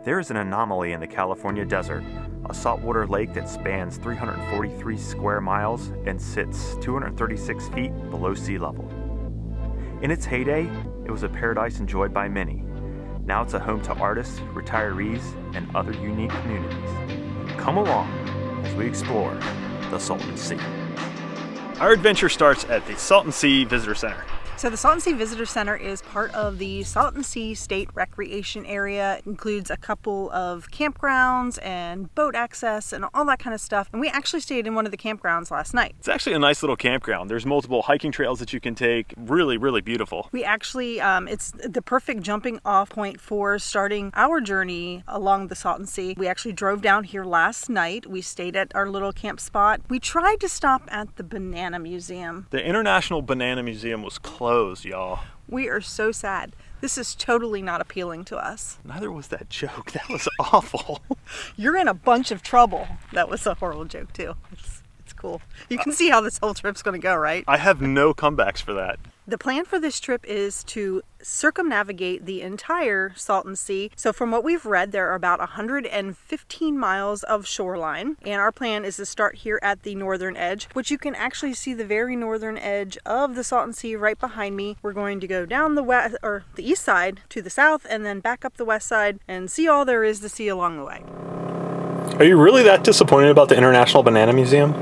There is an anomaly in the California desert, a saltwater lake that spans 343 square miles and sits 236 feet below sea level. In its heyday, it was a paradise enjoyed by many. Now it's a home to artists, retirees, and other unique communities. Come along as we explore the Salton Sea. Our adventure starts at the Salton Sea Visitor Center. So the Salton Sea Visitor Center is part of the Salton Sea State Recreation Area. It includes a couple of campgrounds and boat access and all that kind of stuff. And we actually stayed in one of the campgrounds last night. It's actually a nice little campground. There's multiple hiking trails that you can take. Really, really beautiful. We actually, it's the perfect jumping off point for starting our journey along the Salton Sea. We actually drove down here last night. We stayed at our little camp spot. We tried to stop at the Banana Museum. The International Banana Museum was closed, y'all. We are so sad. This is totally not appealing to us. Neither was that joke. That was awful. You're in a bunch of trouble. That was a horrible joke too. It's cool. You can see how this whole trip's going to go, right? I have no comebacks for that. The plan for this trip is to circumnavigate the entire Salton Sea. So from what we've read, there are about 115 miles of shoreline. And our plan is to start here at the northern edge, which you can actually see the very northern edge of the Salton Sea right behind me. We're going to go down the west or the east side to the south and then back up the west side and see all there is to see along the way. Are you really that disappointed about the International Banana Museum?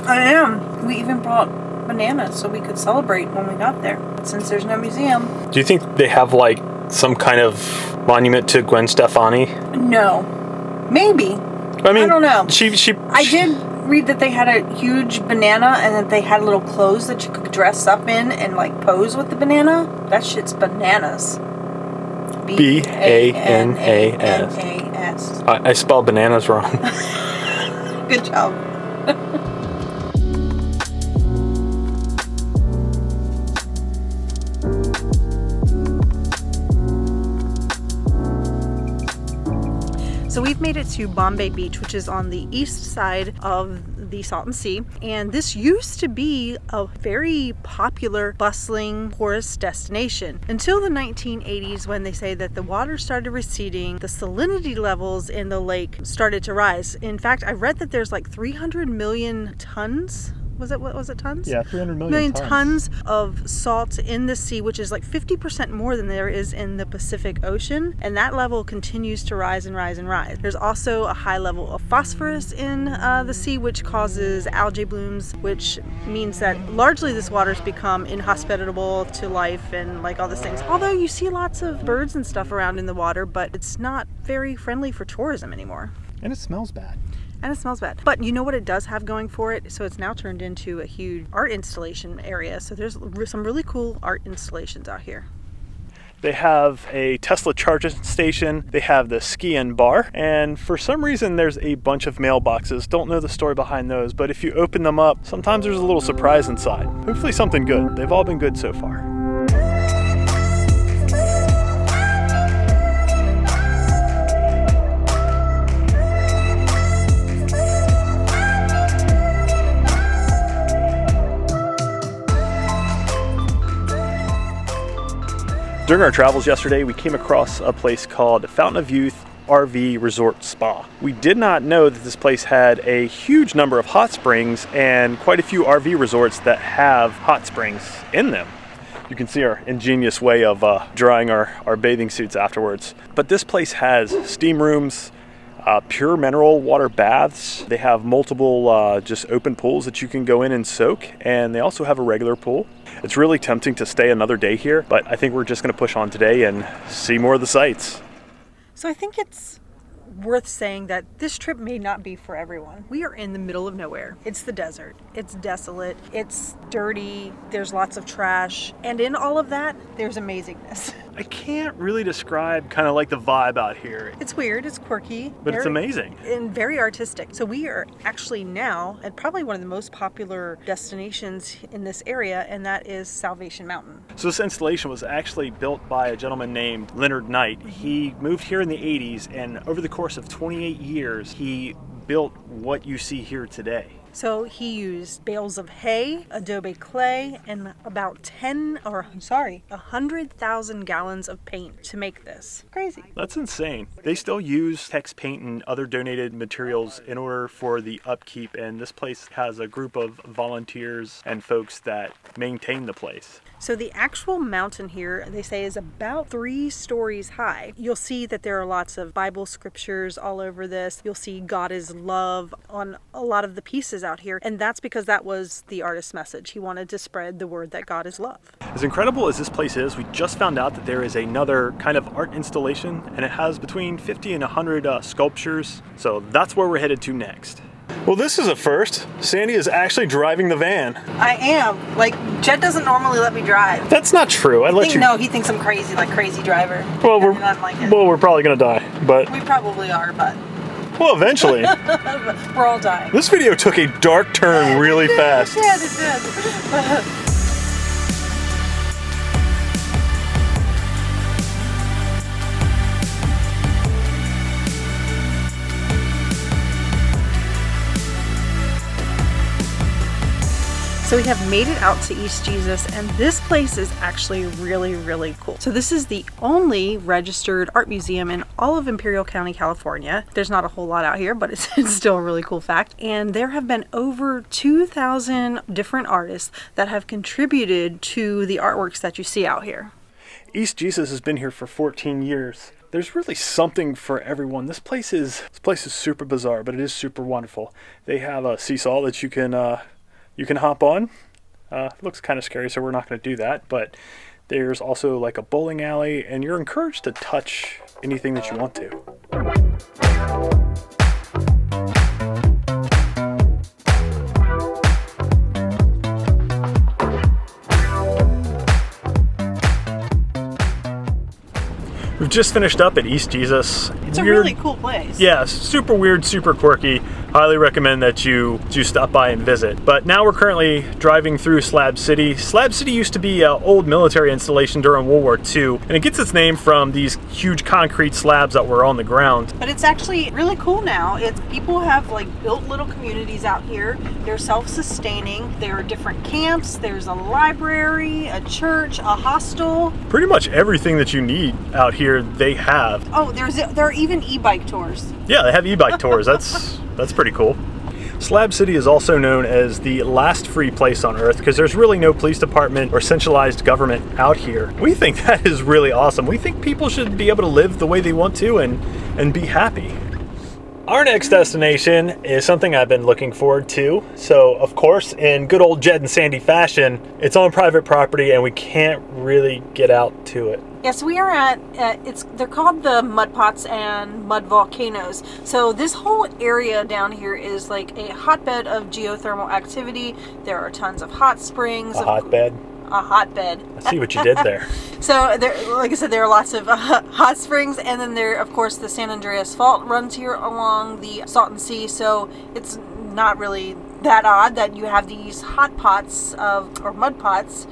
I am. We even brought bananas so we could celebrate when we got there. But since there's no museum. Do you think they have like some kind of monument to Gwen Stefani? No. Maybe. I mean, I don't know. I did read that they had a huge banana and that they had little clothes that you could dress up in and like pose with the banana. That shit's bananas. Bananas. I spelled bananas wrong. Good job. So we've made it to Bombay Beach, which is on the east side of the Salton Sea. And this used to be a very popular, bustling tourist destination until the 1980s, when they say that the water started receding, the salinity levels in the lake started to rise. In fact, I read that there's like 300 million tons. What was it, tons? Yeah, 300 million tons of salt in the sea, which is like 50% more than there is in the Pacific Ocean. And that level continues to rise and rise and rise. There's also a high level of phosphorus in the sea, which causes algae blooms, which means that largely this water's become inhospitable to life and like all these things. Although you see lots of birds and stuff around in the water, but it's not very friendly for tourism anymore. And it smells bad. And it smells bad. But you know what it does have going for it? So it's now turned into a huge art installation area. So there's some really cool art installations out here. They have a Tesla charging station. They have the ski and bar. And for some reason, there's a bunch of mailboxes. Don't know the story behind those, but if you open them up, sometimes there's a little surprise inside. Hopefully something good. They've all been good so far. During our travels yesterday, we came across a place called Fountain of Youth RV Resort Spa. We did not know that this place had a huge number of hot springs and quite a few RV resorts that have hot springs in them. You can see our ingenious way of drying our bathing suits afterwards. But this place has steam rooms, pure mineral water baths. They have multiple just open pools that you can go in and soak, and they also have a regular pool. It's really tempting to stay another day here, but I think we're just going to push on today and see more of the sights. So I think it's worth saying that this trip may not be for everyone. We are in the middle of nowhere. It's the desert. It's desolate. It's dirty. There's lots of trash. And in all of that, there's amazingness. I can't really describe kind of like the vibe out here. It's weird. It's quirky. But it's amazing. And very artistic. So we are actually now at probably one of the most popular destinations in this area, and that is Salvation Mountain. So this installation was actually built by a gentleman named Leonard Knight. He moved here in the 80s, and over the course of 28 years, he built what you see here today. So he used bales of hay, adobe clay, and about 100,000 gallons of paint to make this. Crazy. That's insane. They still use Tex paint and other donated materials in order for the upkeep, and this place has a group of volunteers and folks that maintain the place. So the actual mountain here, they say, is about 3 stories high. You'll see that there are lots of Bible scriptures all over this. You'll see God is love on a lot of the pieces out here. And that's because that was the artist's message. He wanted to spread the word that God is love. As incredible as this place is, we just found out that there is another kind of art installation, and it has between 50 and 100 sculptures. So that's where we're headed to next. Well, this is a first. Sandy is actually driving the van. I am. Like, Jed doesn't normally let me drive. That's not true. No, he thinks I'm crazy, like crazy driver. Well, we're probably gonna die, but we probably are, but well, eventually. We're all dying. This video took a dark turn really fast. It did. So we have made it out to East Jesus, and this place is actually really, really cool. So this is the only registered art museum in all of Imperial County, California. There's not a whole lot out here, but it's still a really cool fact. And there have been over 2,000 different artists that have contributed to the artworks that you see out here. East Jesus has been here for 14 years. There's really something for everyone. This place is super bizarre, but it is super wonderful. They have a seesaw that you can hop on. Looks kind of scary, so we're not going to do that, but there's also like a bowling alley, and you're encouraged to touch anything that you want to. We've just finished up at East Jesus. It's a really cool place. Yeah, super weird, super quirky. Highly recommend that you stop by and visit. But now we're currently driving through Slab City. Slab City used to be an old military installation during World War II, and it gets its name from these huge concrete slabs that were on the ground. But it's actually really cool now. People have like built little communities out here. They're self-sustaining. There are different camps. There's a library, a church, a hostel. Pretty much everything that you need out here they have. Oh, there are even e-bike tours. Yeah, they have e-bike tours. That's pretty cool. Slab City is also known as the last free place on earth because there's really no police department or centralized government out here. We think that is really awesome. We think people should be able to live the way they want to and be happy. Our next destination is something I've been looking forward to. So, of course, in good old Jed and Sandy fashion, it's on private property and we can't really get out to it. Yes, we are at, they're called the Pots and Mud Volcanoes. So this whole area down here is like a hotbed of geothermal activity. There are tons of hot springs. A hotbed? A hotbed. I see what you did there. So, like I said, there are lots of hot springs, and then there, of course, the San Andreas Fault runs here along the Salton Sea, so it's not really that odd that you have these hot pots or mud pots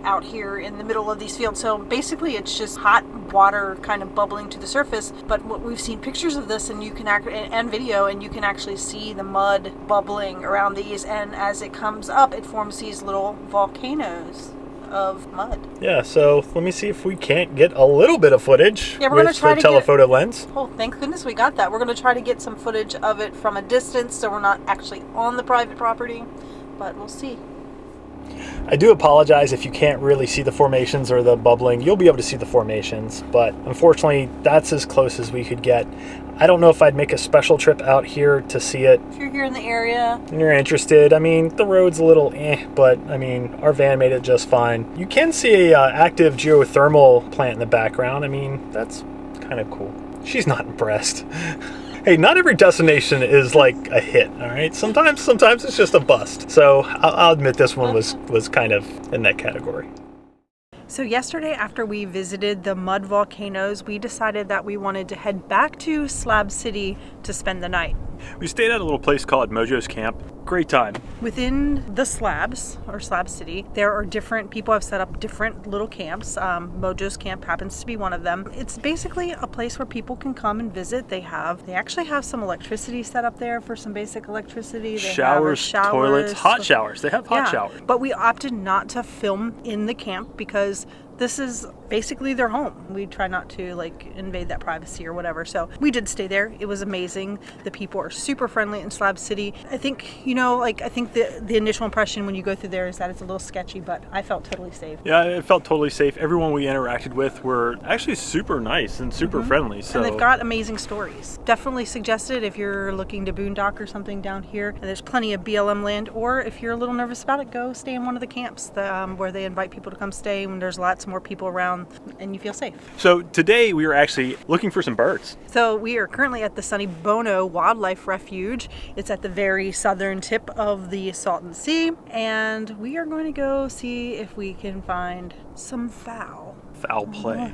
out here in the middle of these fields. So basically it's just hot water kind of bubbling to the surface, but what we've seen pictures of this and you can and video, and you can actually see the mud bubbling around these, and as it comes up it forms these little volcanoes of mud. Yeah, so let me see if we can't get a little bit of footage with the telephoto lens. Oh, thank goodness we got that. We're going to try to get some footage of it from a distance so we're not actually on the private property, but we'll see. I do apologize if you can't really see the formations or the bubbling. You'll be able to see the formations, but unfortunately that's as close as we could get. I don't know if I'd make a special trip out here to see it. If you're here in the area and you're interested, I mean, the road's a little but I mean, our van made it just fine. You can see a active geothermal plant in the background. I mean, that's kind of cool. She's not impressed. Hey, not every destination is like a hit, all right? Sometimes it's just a bust. So I'll admit this one was kind of in that category. So yesterday, after we visited the mud volcanoes, we decided that we wanted to head back to Slab City to spend the night. We stayed at a little place called Mojo's Camp. Great time. Within the slabs, or Slab City, there are different people have set up different little camps. Mojo's camp happens to be one of them. It's basically a place where people can come and visit. They actually have some electricity set up there for some basic electricity. They Showers, toilets, hot showers. They have hot showers. But we opted not to film in the camp because this is basically their home. We try not to like invade that privacy or whatever. So we did stay there. It was amazing. The people are super friendly in Slab City. I think, you know, like I think the initial impression when you go through there is that it's a little sketchy, but I felt totally safe. Yeah, it felt totally safe. Everyone we interacted with were actually super nice and super friendly. So And they've got amazing stories. Definitely suggested if you're looking to boondock or something down here, and there's plenty of BLM land, or if you're a little nervous about it, go stay in one of the camps where they invite people to come stay when there's lots more people around and you feel safe. So today we were actually looking for some birds. So we are currently at the Sonny Bono Wildlife Refuge. It's at the very southern tip of the Salton Sea, and we are going to go see if we can find some fowl play.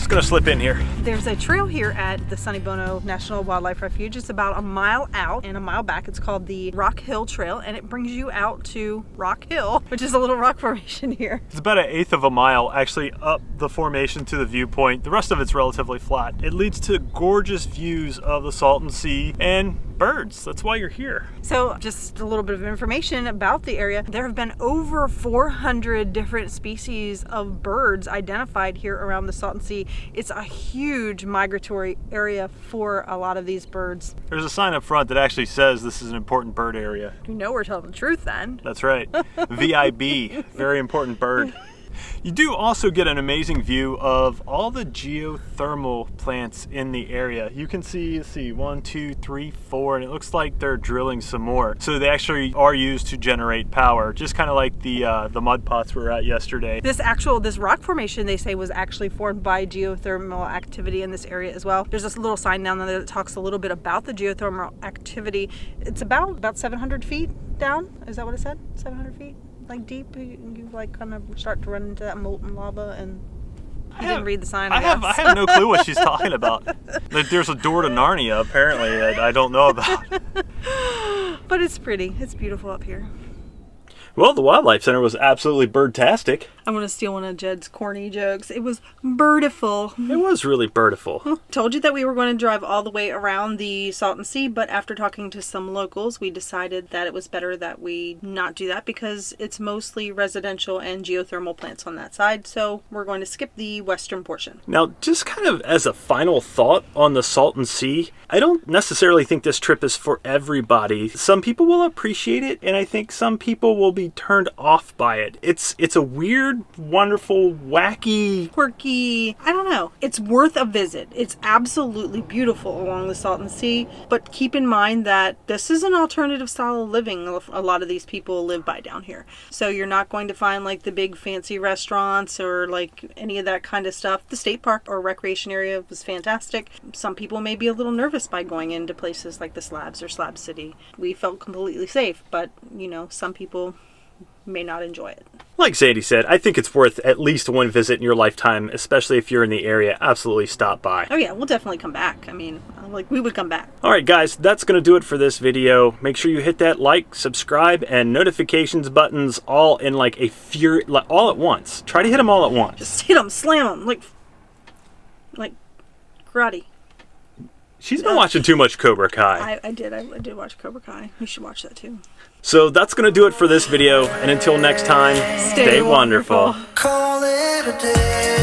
Gonna slip in here. There's a trail here at the Sonny Bono National Wildlife Refuge. It's about a mile out and a mile back. It's called the Rock Hill Trail, and it brings you out to Rock Hill, which is a little rock formation here. It's about 1/8 of a mile actually up the formation to the viewpoint. The rest of it's relatively flat. It leads to gorgeous views of the Salton Sea and birds. That's why you're here. So just a little bit of information about the area. There have been over 400 different species of birds identified here around the Salton Sea. It's a huge migratory area for a lot of these birds. There's a sign up front that actually says this is an important bird area. You know we're telling the truth then. That's right. VIB, very important bird. You do also get an amazing view of all the geothermal plants in the area. You can see, let's see, 1, 2, 3, 4, and it looks like they're drilling some more. So they actually are used to generate power, just kind of like the mud pots we were at yesterday. This rock formation, they say, was actually formed by geothermal activity in this area as well. There's this little sign down there that talks a little bit about the geothermal activity. It's about 700 feet down. Is that what it said? 700 feet? Like deep, you like kind of start to run into that molten lava, and you didn't read the sign. I have no clue what she's talking about. There's a door to Narnia apparently that I don't know about. But it's pretty. It's beautiful up here. Well, the Wildlife Center was absolutely birdtastic. I'm going to steal one of Jed's corny jokes. It was birdiful. It was really birdiful. Told you that we were going to drive all the way around the Salton Sea, but after talking to some locals, we decided that it was better that we not do that because it's mostly residential and geothermal plants on that side, so we're going to skip the western portion. Now, just kind of as a final thought on the Salton Sea, I don't necessarily think this trip is for everybody. Some people will appreciate it, and I think some people will be turned off by it. It's a weird, wonderful, wacky, quirky, I don't know. It's worth a visit. It's absolutely beautiful along the Salton Sea, but keep in mind that this is an alternative style of living a lot of these people live by down here. So you're not going to find like the big fancy restaurants or like any of that kind of stuff. The state park or recreation area was fantastic. Some people may be a little nervous by going into places like the Slabs or Slab City. We felt completely safe, but you know, some people may not enjoy it. Like Sandy said, I think it's worth at least one visit in your lifetime, especially if you're in the area. Absolutely stop by. Oh yeah, we'll definitely come back. I mean, like we would come back. All right, guys, that's going to do it for this video. Make sure you hit that like, subscribe, and notifications buttons all in like a fury, like all at once. Try to hit them all at once. Just hit them, slam them, like karate. She's been watching too much Cobra Kai. I did watch Cobra Kai. You should watch that too. So that's going to do it for this video. And until next time, stay wonderful. Call it a day.